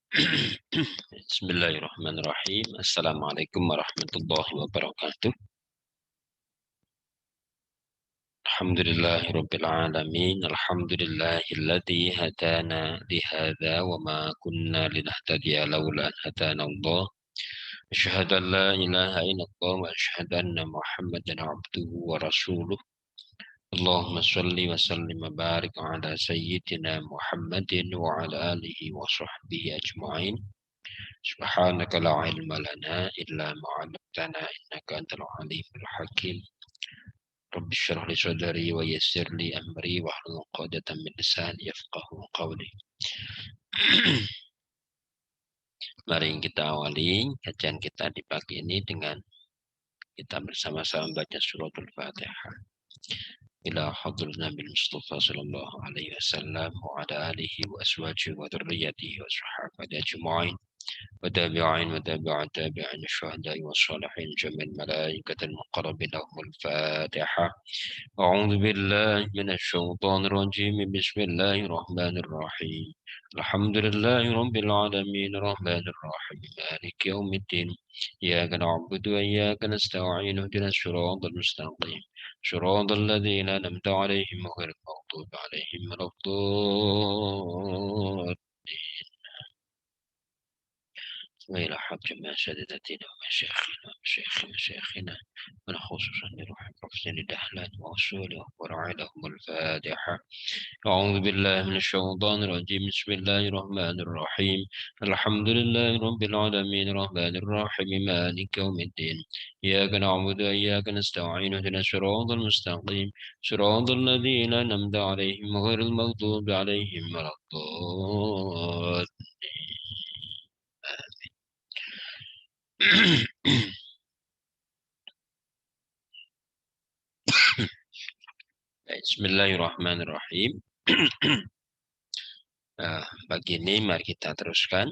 Bismillahirrahmanirrahim. Assalamualaikum warahmatullahi wabarakatuh. Alhamdulillahirabbil alamin. Alhamdulillahilladzi hadana li hadza wa ma kunna linahtadiya laula an hadana Allah. Asyhadu an la ilaha illallah wa asyhadu anna Muhammadan abduhu wa rasuluh. Allahumma shalli wa sallim wa barik ala sayyidina Muhammadin wa ala alihi wa sahbihi ajma'in. Subhanaka la ilma lana illa ma 'allamtana innaka antal alimul hakim. Rabbi shrah li sadri wa yassir li amri wahlul 'uqdatam min lisani yafqahu qawli. Mari kita awali kajian kita di pagi ini dengan kita bersama-sama membaca suratul Fatihah. Ila hadratin Nabi Mustafa sallallahu alaihi wasallam wa ala alihi wa azwajihi wa dzurriyyatihi wa sahbihi ajma'in. وتابعين وتابع تابعين الشهداء والصالحين جميع الملائكة المقربين لهم الفاتحة. أعوذ بالله من الشيطان الرجيم بسم الله الرحمن الرحيم. الحمد لله رب العالمين الرحمن الرحيم مالك يوم الدين إياك نعبد وإياك نستعين اهدنا الصراط المستقيم صراط الذين أنعمت عليهم غير المغضوب عليهم ولا الضالين. وإلى حق ما سادتنا ومشايخنا من خصوصا لروح الحسين الدهلان وأصوله ورعي لهم الفاتحة. أعوذ بالله من الشيطان الرجيم بسم الله الرحمن الرحيم. الحمد لله رب العالمين الرحمن الرحيم مالك يوم الدين إياك نعبد وإياك نستعين اهدنا الصراط المستقيم صراط الذين أنعمت عليهم غير المغضوب عليهم ولا الضالين. Bismillahirrahmanirrahim. Pagi ini mari kita teruskan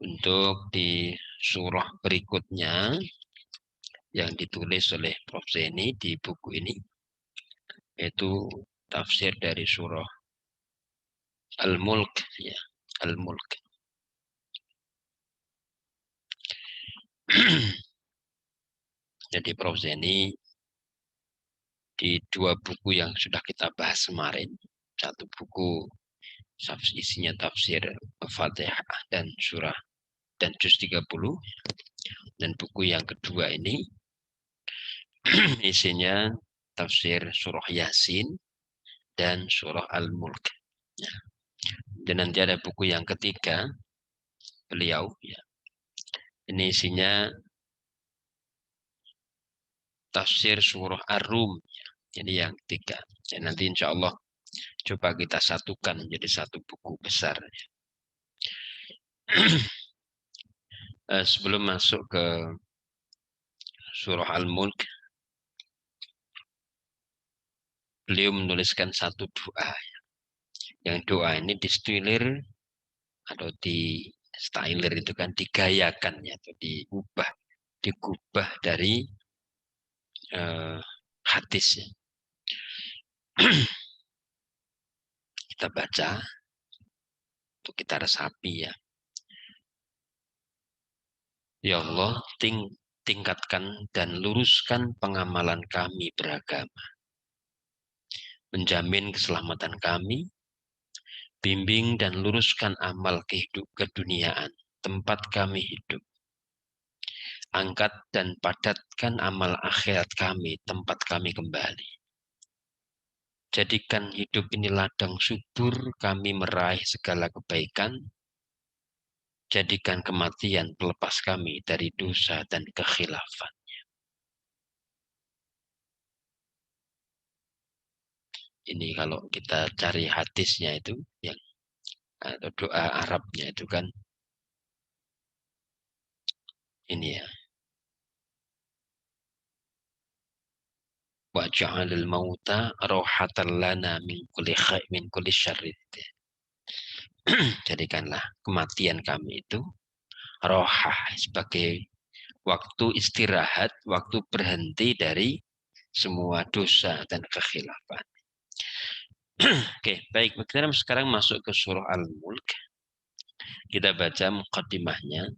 untuk di surah berikutnya yang ditulis oleh Prof. Zeni di buku ini, yaitu tafsir dari surah Al-Mulk, ya, Al-Mulk. Jadi Prof. Zeni di dua buku yang sudah kita bahas kemarin, satu buku isinya tafsir Fatihah dan surah dan juz 30, dan buku yang kedua ini isinya tafsir surah Yasin dan surah Al-Mulk. Ya. Dan nanti ada buku yang ketiga beliau, ya. Ini isinya tafsir surah Ar-Rum. Ya. Ini yang ketiga. Ya, nanti insya Allah coba kita satukan menjadi satu buku besar. Sebelum masuk ke surah Al-Mulk, beliau menuliskan satu doa. Yang doa ini distilir atau di styler itu kan digayakan, ya, atau digubah dari hadis. Kita baca untuk kita resapi, ya. Ya Allah, tingkatkan dan luruskan pengamalan kami beragama, menjamin keselamatan kami, bimbing dan luruskan amal keduniaan tempat kami hidup, angkat dan padatkan amal akhirat kami tempat kami kembali. Jadikan hidup ini ladang subur kami meraih segala kebaikan. Jadikan kematian pelepas kami dari dosa dan kekhilafannya. Ini kalau kita cari hadisnya itu, yang atau doa Arabnya itu kan ini, ya. Wa ja'alil mauta rohatan lana min kulli syarrin. Jadikanlah kematian kami itu rohah, sebagai waktu istirahat, waktu berhenti dari semua dosa dan kekhilafan. Oke, baik. Kita sekarang masuk ke surah Al-Mulk. Kita baca muqaddimahnya.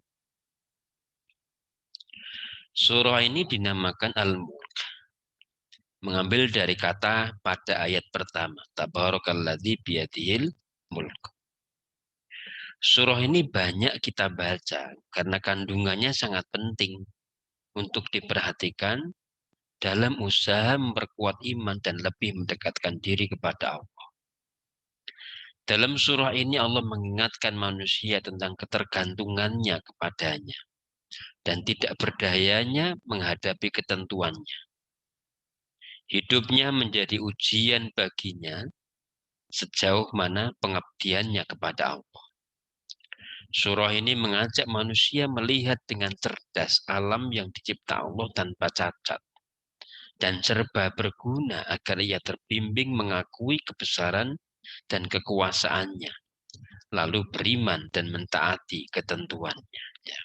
Surah ini dinamakan Al-Mulk. Mengambil dari kata pada ayat pertama. Tabarakalladzi biyadihil mulk. Surah ini banyak kita baca karena kandungannya sangat penting untuk diperhatikan dalam usaha memperkuat iman dan lebih mendekatkan diri kepada Allah. Dalam surah ini Allah mengingatkan manusia tentang ketergantungannya kepadanya dan tidak berdayanya menghadapi ketentuannya. Hidupnya menjadi ujian baginya sejauh mana pengabdiannya kepada Allah. Surah ini mengajak manusia melihat dengan cerdas alam yang dicipta Allah tanpa cacat dan serba berguna agar ia terbimbing mengakui kebesaran dan kekuasaannya, lalu beriman dan mentaati ketentuannya. Ya.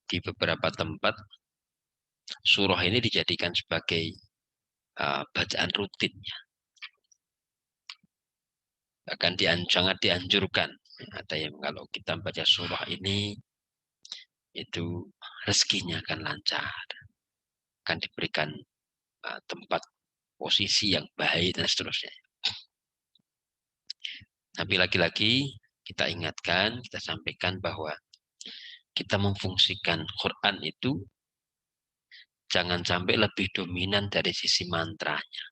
Di beberapa tempat surah ini dijadikan sebagai bacaan rutinnya. Bahkan sangat dianjurkan. Ada yang kalau kita baca surah ini, itu rezekinya akan lancar. Akan diberikan tempat posisi yang baik dan seterusnya. Tapi lagi-lagi kita ingatkan, kita sampaikan bahwa kita memfungsikan Quran itu jangan sampai lebih dominan dari sisi mantranya.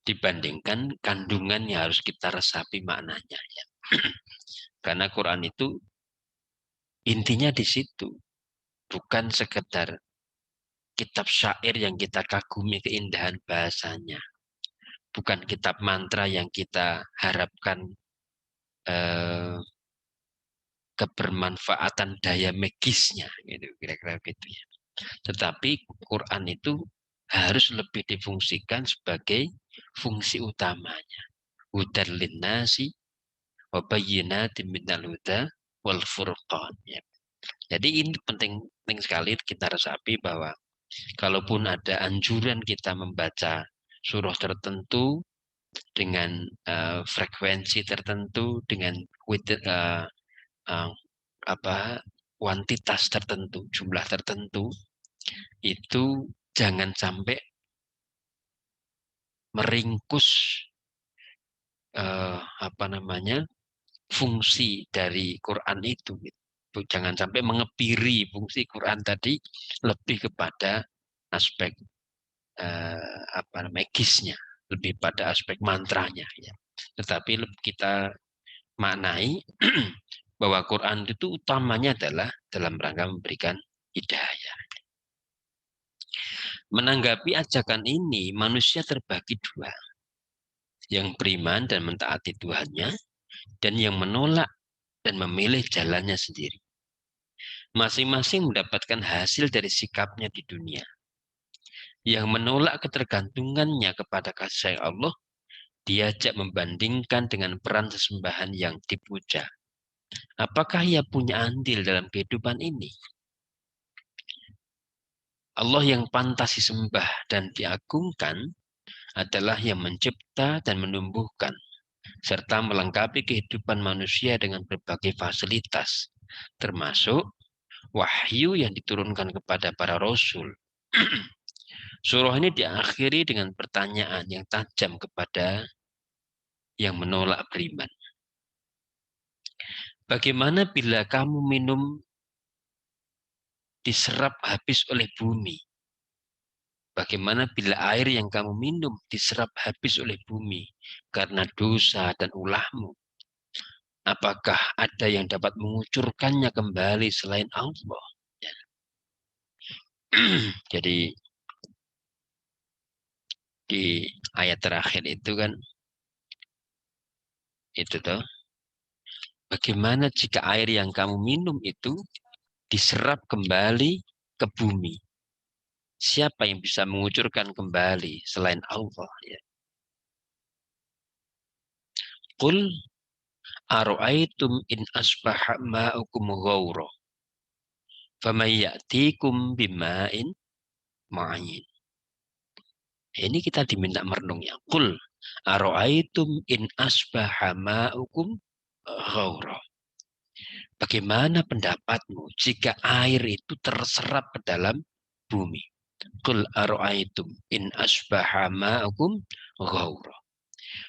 Dibandingkan kandungannya harus kita resapi maknanya. Ya. Karena Quran itu intinya di situ. Bukan sekedar kitab syair yang kita kagumi keindahan bahasanya. Bukan kitab mantra yang kita harapkan kebermanfaatan daya magisnya. Gitu, kira-kira gitu ya. Tetapi Quran itu harus lebih difungsikan sebagai fungsi utamanya. Hudar linnasi wa bayyinatin minal huda wal furqan. Ya. Jadi ini penting sekali kita resapi bahwa kalaupun ada anjuran kita membaca surah tertentu dengan frekuensi tertentu, dengan kuantitas tertentu, jumlah tertentu, itu jangan sampai meringkus fungsi dari Quran itu. Jangan sampai mengebiri fungsi Quran tadi lebih kepada aspek magisnya, lebih pada aspek mantranya. Ya. Tetapi kita maknai bahwa Quran itu utamanya adalah dalam rangka memberikan hidayah. Menanggapi ajakan ini, manusia terbagi dua. Yang beriman dan mentaati Tuhannya, dan yang menolak dan memilih jalannya sendiri. Masing-masing mendapatkan hasil dari sikapnya di dunia. Yang menolak ketergantungannya kepada kasih Allah, diajak membandingkan dengan peran sesembahan yang dipuja. Apakah ia punya andil dalam kehidupan ini? Allah yang pantas disembah dan diagungkan adalah yang mencipta dan menumbuhkan, serta melengkapi kehidupan manusia dengan berbagai fasilitas, termasuk wahyu yang diturunkan kepada para rasul. Surah ini diakhiri dengan pertanyaan yang tajam kepada yang menolak beriman. Bagaimana bila kamu minum diserap habis oleh bumi? Bagaimana bila air yang kamu minum diserap habis oleh bumi karena dosa dan ulahmu? Apakah ada yang dapat mengucurkannya kembali selain Allah? Ya. Jadi di ayat terakhir itu kan itu tuh. Bagaimana jika air yang kamu minum itu diserap kembali ke bumi? Siapa yang bisa mengucurkan kembali selain Allah? Ya. Qul aro'aitum in asbaha ma'ukum ghawra faman ya'tikum bima'in ma'in. Ini kita diminta merenung ya. Qul aro'aitum in asbaha ma'ukum ghaura. Bagaimana pendapatmu jika air itu terserap ke dalam bumi? Qul aro'aitum in asbaha ma'ukum ghaura.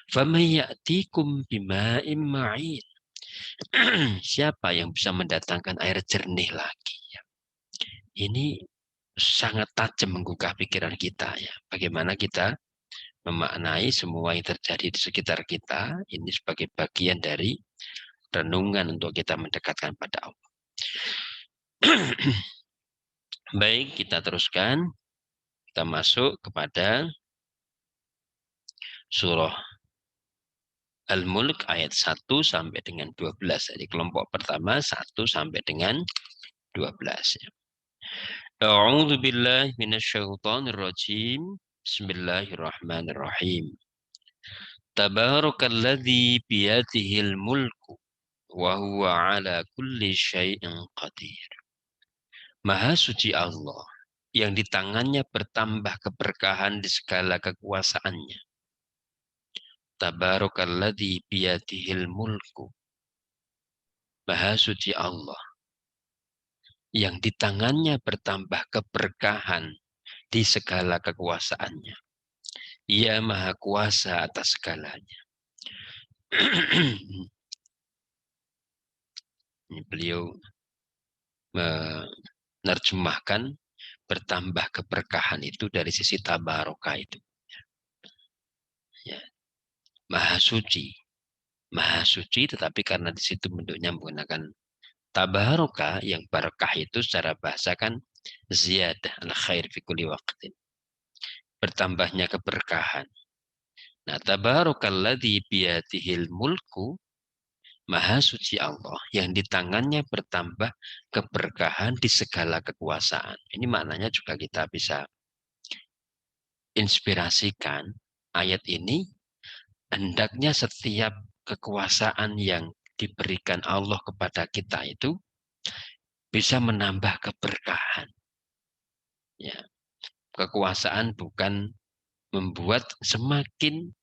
Faman ya'tikum bima'im ma'in. Siapa yang bisa mendatangkan air jernih lagi? Ini sangat tajam menggugah pikiran kita ya. Bagaimana kita memaknai semua yang terjadi di sekitar kita ini sebagai bagian dari renungan untuk kita mendekatkan pada Allah. Baik, kita teruskan. Kita masuk kepada surah Al-Mulk ayat 1 sampai dengan 12. Jadi kelompok pertama 1 sampai dengan 12. A'udzu billahi minasyaitonir rajim. Bismillahirrahmanirrahim. Tabarakalladzi biyadihil mulku wa huwa ala kulli syai'in qadir. Maha suci Allah yang di tangannya bertambah keberkahan di segala kekuasaannya. Tabarakalladzi biyadihil mulku. Maha suci Allah yang di tangannya bertambah keberkahan di segala kekuasaannya. Ia maha kuasa atas segalanya. Beliau menerjemahkan bertambah keberkahan itu dari sisi tabarokah itu. Ya. Maha suci tetapi karena di situ bentuknya menggunakan tabarokah, yang barakah itu secara bahasa kan ziyadah al-khair fi kulli waqtin. Bertambahnya keberkahan. Nah, tabarakalladzi biyadihil mulku, maha suci Allah yang di tangannya bertambah keberkahan di segala kekuasaan. Ini maknanya juga kita bisa inspirasikan ayat ini. Hendaknya setiap kekuasaan yang diberikan Allah kepada kita itu bisa menambah keberkahan. Ya, kekuasaan bukan membuat semakin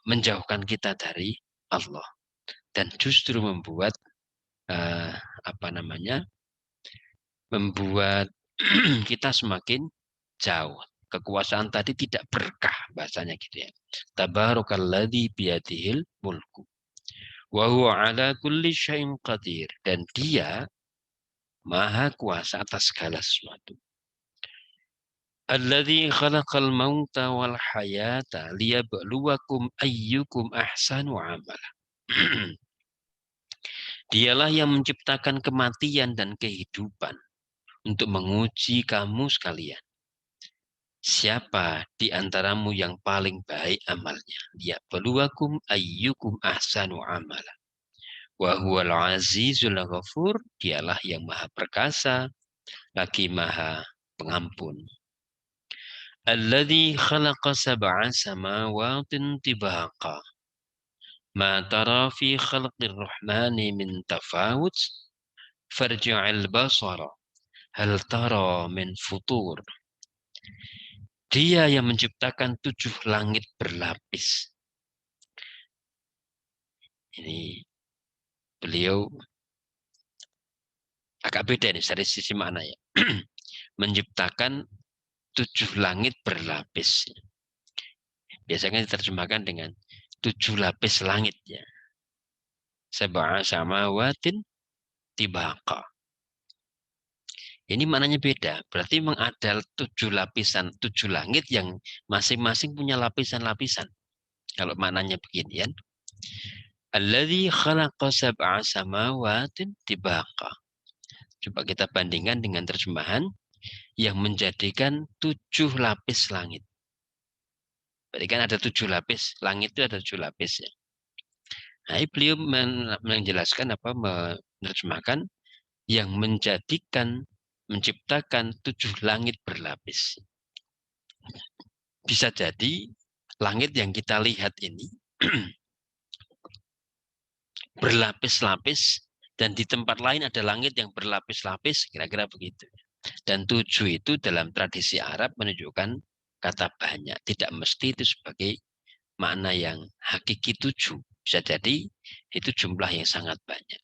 menjauhkan kita dari Allah, dan justru membuat membuat kita semakin jauh. Kekuasaan tadi tidak berkah, bahasanya gitu ya. Tabarakalladzi biyadihil mulku wa huwa ala kulli syai'in qadir, dan dia maha kuasa atas segala sesuatu. Alladzi khalaqal mauta wal hayata liyabluwakum ayyukum ahsanu amala. Dialah yang menciptakan kematian dan kehidupan untuk menguji kamu sekalian. Siapa di antaramu yang paling baik amalnya? Liyabluwakum ayyukum ahsanu amala. Wa huwal azizul ghafur, dialah yang maha perkasa, lagi maha pengampun. Alladzi khalaqa sab'a samawatin tibaqa. Ma tara fi khalqir rahmani min tafawut. Farji'al basara. Hal tara min futur. Dia yang menciptakan 7 langit berlapis. Ini beliau agak beda nih dari sisi makna ya. Menciptakan 7 langit berlapis. Biasanya diterjemahkan dengan 7 lapis langit ya. Sab'a samawatin tibaqa. Ini maknanya beda. Berarti memang ada 7 lapisan, 7 langit yang masing-masing punya lapisan-lapisan. Kalau maknanya beginian. Alladzi khalaqa sab'a samawatin tibaqa. Coba kita bandingkan dengan terjemahan yang menjadikan 7 lapis langit. Berarti kan ada 7 lapis, langit itu ada 7 lapis ya. Nah, beliau menjelaskan menerjemahkan yang menciptakan 7 langit berlapis. Bisa jadi langit yang kita lihat ini berlapis-lapis, dan di tempat lain ada langit yang berlapis-lapis, kira-kira begitu. Dan 7 itu dalam tradisi Arab menunjukkan kata banyak. Tidak mesti itu sebagai makna yang hakiki 7. Bisa jadi itu jumlah yang sangat banyak.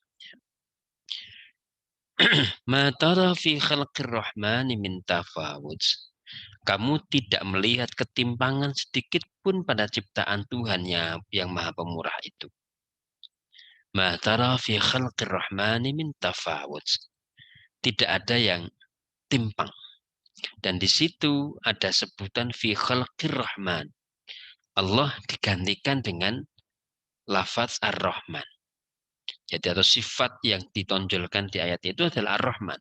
Ma tara fi khalqir rahmani min tafawut. Kamu tidak melihat ketimpangan sedikit pun pada ciptaan Tuhan yang Maha Pemurah itu. Ma tara fi khalqir rahmani min tafawut. Tidak ada yang timpang. Dan di situ ada sebutan fi khalqir rahman. Allah digantikan dengan lafaz ar-Rahman. Jadi atau sifat yang ditonjolkan di ayat itu adalah ar-Rahman.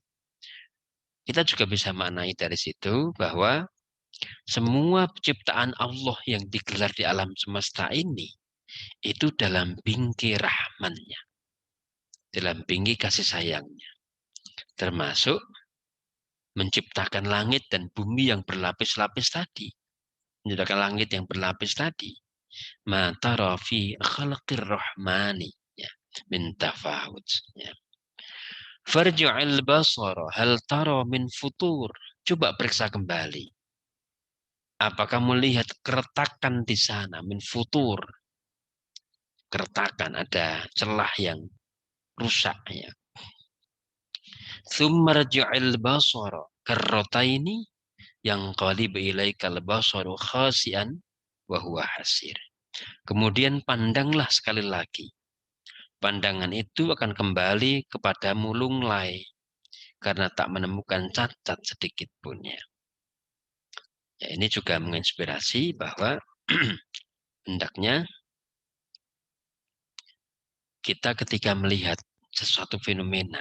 Kita juga bisa maknai dari situ bahwa semua ciptaan Allah yang digelar di alam semesta ini itu dalam bingkai rahmannya, dalam bingkai kasih sayangnya, termasuk menciptakan langit dan bumi yang berlapis-lapis tadi, menciptakan langit yang berlapis tadi. Ma tara fi khalqir rahmani ya, min tafawut ya. Farji'il basara hal tara min futur. Coba periksa kembali. Apa kamu lihat keretakan di sana min futur? Keretakan, ada celah yang rusak ya. Tsummarji'il basara karrataini yang qalib ilaikal basaru khasian wa huwa hasir. Kemudian pandanglah sekali lagi. Pandangan itu akan kembali kepadamu lunglai karena tak menemukan cacat sedikit pun ya. Ya, ini juga menginspirasi bahwa hendaknya kita ketika melihat sesuatu fenomena,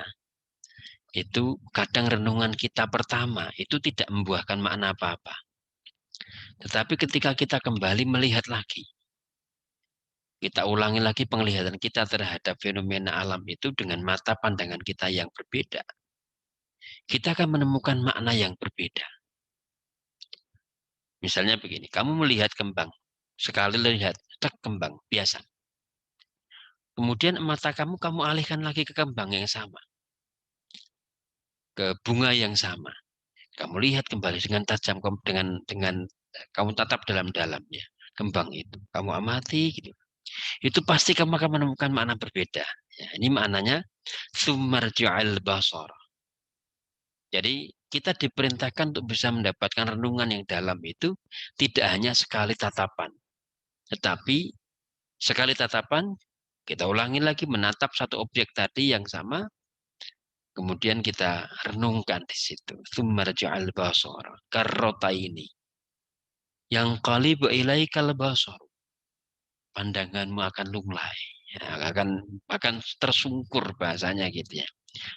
itu kadang renungan kita pertama itu tidak membuahkan makna apa-apa. Tetapi ketika kita kembali melihat lagi, kita ulangi lagi penglihatan kita terhadap fenomena alam itu dengan mata pandangan kita yang berbeda, kita akan menemukan makna yang berbeda. Misalnya begini, kamu melihat kembang, sekali lihat, kembang, biasa. Kemudian mata kamu alihkan lagi ke kembang yang sama, ke bunga yang sama. Kamu lihat kembali dengan tajam, dengan kamu tatap dalam-dalamnya kembang itu, kamu amati gitu. Itu pasti kamu akan menemukan makna berbeda. Ya, ini maknanya sumarju'al basar. Jadi kita diperintahkan untuk bisa mendapatkan renungan yang dalam itu tidak hanya sekali tatapan, tetapi sekali tatapan kita ulangi lagi menatap satu objek tadi yang sama. Kemudian kita renungkan di situ. Tsummarji'al basara karrataini yang qalibu ilaikal basar. Pandanganmu akan lunglai, ya, akan tersungkur bahasanya gitu ya.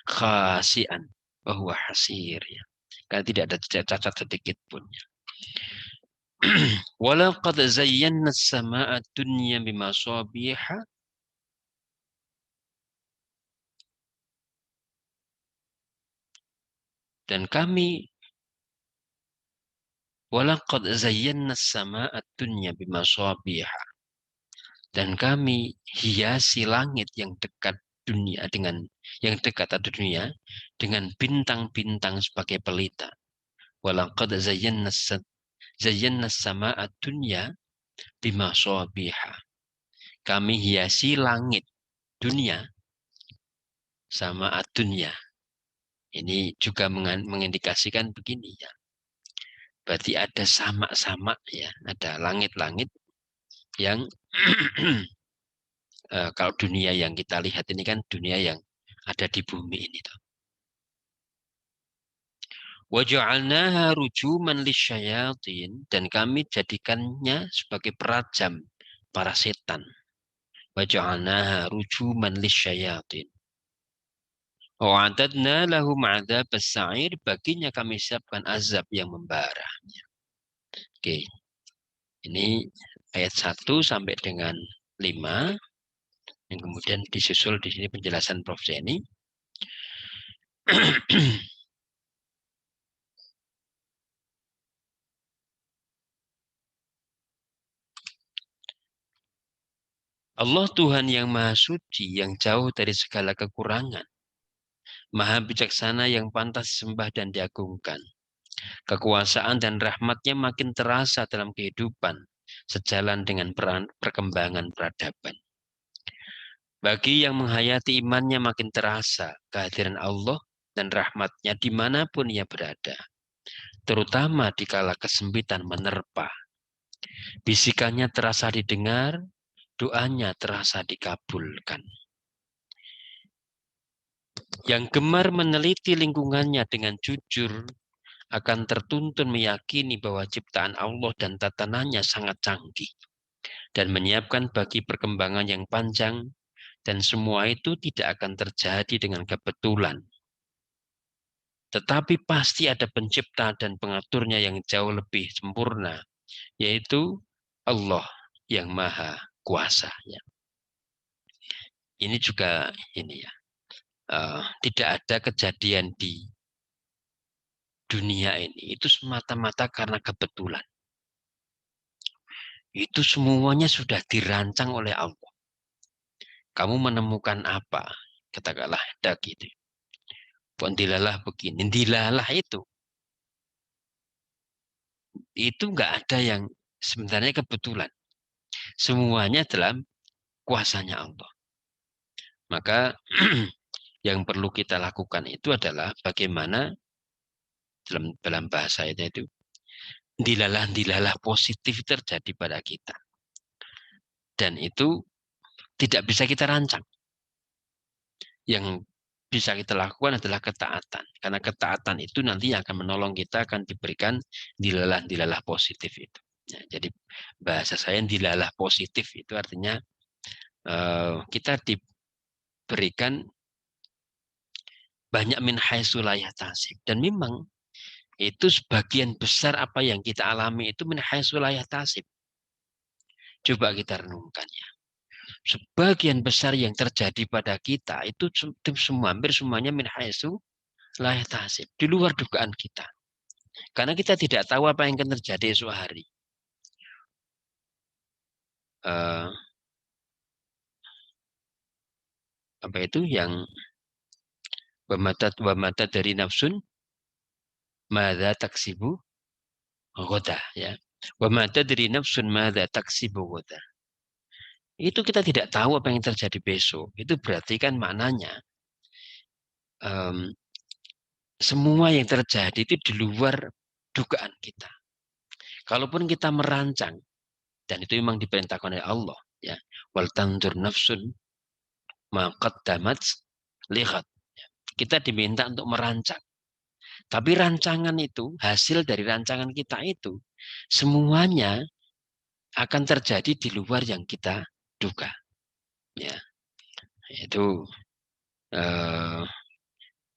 Khasian bahwa hasir ya. Karena tidak ada cacat sedikit pun. Walaqad zayyana as-samaa'a dunya bimasabiha. Dan kami walaqad zayyana as-samaa'a dunya bimasabiha. Dan kami hiasi langit yang dekat dunia dengan yang dekat atau dunia dengan bintang-bintang sebagai pelita. Walaqad zayyana as-samaa'a dunya bimasabiha. Kami hiasi langit dunia sama dunia. Ini juga mengindikasikan begini ya. Berarti ada sama-sama ya, ada langit-langit yang kalau dunia yang kita lihat ini kan dunia yang ada di bumi ini. Waja'alnaha rujuman lisyayatin, dan kami jadikannya sebagai perajam para setan. Waja'alnaha rujuman lisyayatin. Wa'adadna lahum adzab as-sa'ir, baginya kami siapkan azab yang membara. Oke. Ini ayat 1 sampai dengan 5 yang kemudian disusul di sini penjelasan Prof. Zeni. Allah Tuhan yang Maha Suci, yang jauh dari segala kekurangan, Maha bijaksana yang pantas disembah dan diagungkan. Kekuasaan dan rahmatnya makin terasa dalam kehidupan, sejalan dengan perkembangan peradaban. Bagi yang menghayati imannya makin terasa kehadiran Allah dan rahmatnya dimanapun ia berada, terutama di kala kesempitan menerpa. Bisikannya terasa didengar, doanya terasa dikabulkan. Yang gemar meneliti lingkungannya dengan jujur akan tertuntun meyakini bahwa ciptaan Allah dan tatanannya sangat canggih dan menyiapkan bagi perkembangan yang panjang, dan semua itu tidak akan terjadi dengan kebetulan. Tetapi pasti ada pencipta dan pengaturnya yang jauh lebih sempurna, yaitu Allah yang Maha Kuasa. Ya. Ini juga ini ya, tidak ada kejadian di dunia ini itu semata-mata karena kebetulan. Itu semuanya sudah dirancang oleh Allah. Kamu menemukan apa? Katakanlah dak gitu. Dilalah begini, dilalah itu nggak ada yang sebenarnya kebetulan. Semuanya dalam kuasanya Allah. Maka yang perlu kita lakukan itu adalah bagaimana dalam bahasa itu dilalah positif terjadi pada kita. Dan itu tidak bisa kita rancang. Yang bisa kita lakukan adalah ketaatan. Karena ketaatan itu nanti akan menolong kita, akan diberikan dilalah positif itu. Ya, jadi bahasa saya dilalah positif itu artinya kita diberikan banyak min haitsu la yahtasib. Dan memang itu sebagian besar apa yang kita alami itu min haitsu la yahtasib. Coba kita renungkan ya. Sebagian besar yang terjadi pada kita itu semua, hampir semuanya min haitsu la yahtasib, di luar dugaan kita. Karena kita tidak tahu apa yang akan terjadi esok hari. Apa itu yang wamata dari nafsun madza taksibu ghadah ya. Wamata dari nafsun madza taksibu ghadah. Itu kita tidak tahu apa yang terjadi besok. Itu berarti kan maknanya semua yang terjadi itu di luar dugaan kita. Kalaupun kita merancang, dan itu memang diperintahkan oleh Allah, ya, wal tanzur nafsun ma qaddamat lihat. Kita diminta untuk merancang. Tapi rancangan itu, hasil dari rancangan kita itu, semuanya akan terjadi di luar yang kita duga. Ya, itu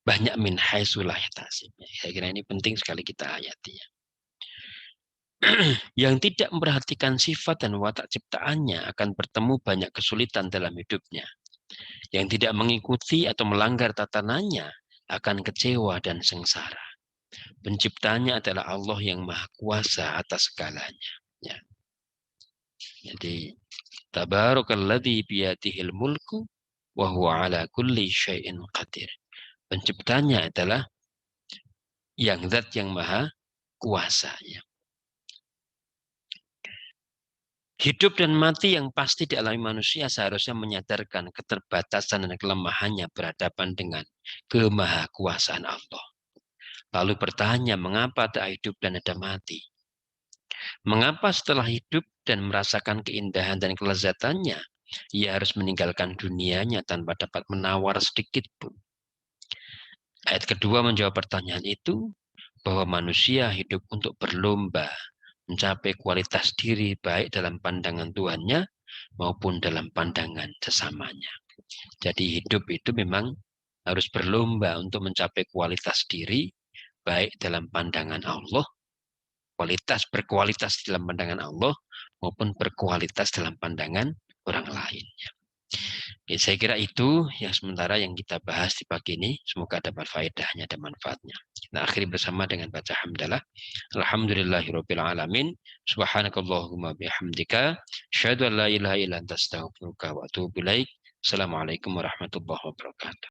banyak min haitsu la yahtasib. Saya kira ini penting sekali kita hayati. Ya. Yang tidak memperhatikan sifat dan watak ciptaannya akan bertemu banyak kesulitan dalam hidupnya. Yang tidak mengikuti atau melanggar tatanannya akan kecewa dan sengsara. Penciptanya adalah Allah yang Maha Kuasa atas segalanya. Ya. Jadi, Tabarakalladzi biyadihil mulku wa huwa ala kulli syai'in qadir. Penciptanya adalah yang zat yang Maha Kuasa. Ya. Hidup dan mati yang pasti dialami manusia seharusnya menyadarkan keterbatasan dan kelemahannya berhadapan dengan kemahakuasaan Allah. Lalu bertanya, mengapa ada hidup dan ada mati? Mengapa setelah hidup dan merasakan keindahan dan kelezatannya, ia harus meninggalkan dunianya tanpa dapat menawar sedikit pun? Ayat kedua menjawab pertanyaan itu, bahwa manusia hidup untuk berlomba mencapai kualitas diri baik dalam pandangan Tuhannya maupun dalam pandangan sesamanya. Jadi hidup itu memang harus berlomba untuk mencapai kualitas diri baik dalam pandangan Allah, berkualitas dalam pandangan Allah maupun berkualitas dalam pandangan orang lain. Ya, saya kira itu yang sementara yang kita bahas di pagi ini. Semoga dapat faedahnya dan manfaatnya. Kita akhiri bersama dengan baca hamdalah. Alhamdulillahirabbil alamin. Subhanakallahumma bihamdika asyhadu an la ilaha illa anta astaghfiruka wa atubu ilaik. Assalamualaikum warahmatullahi wabarakatuh.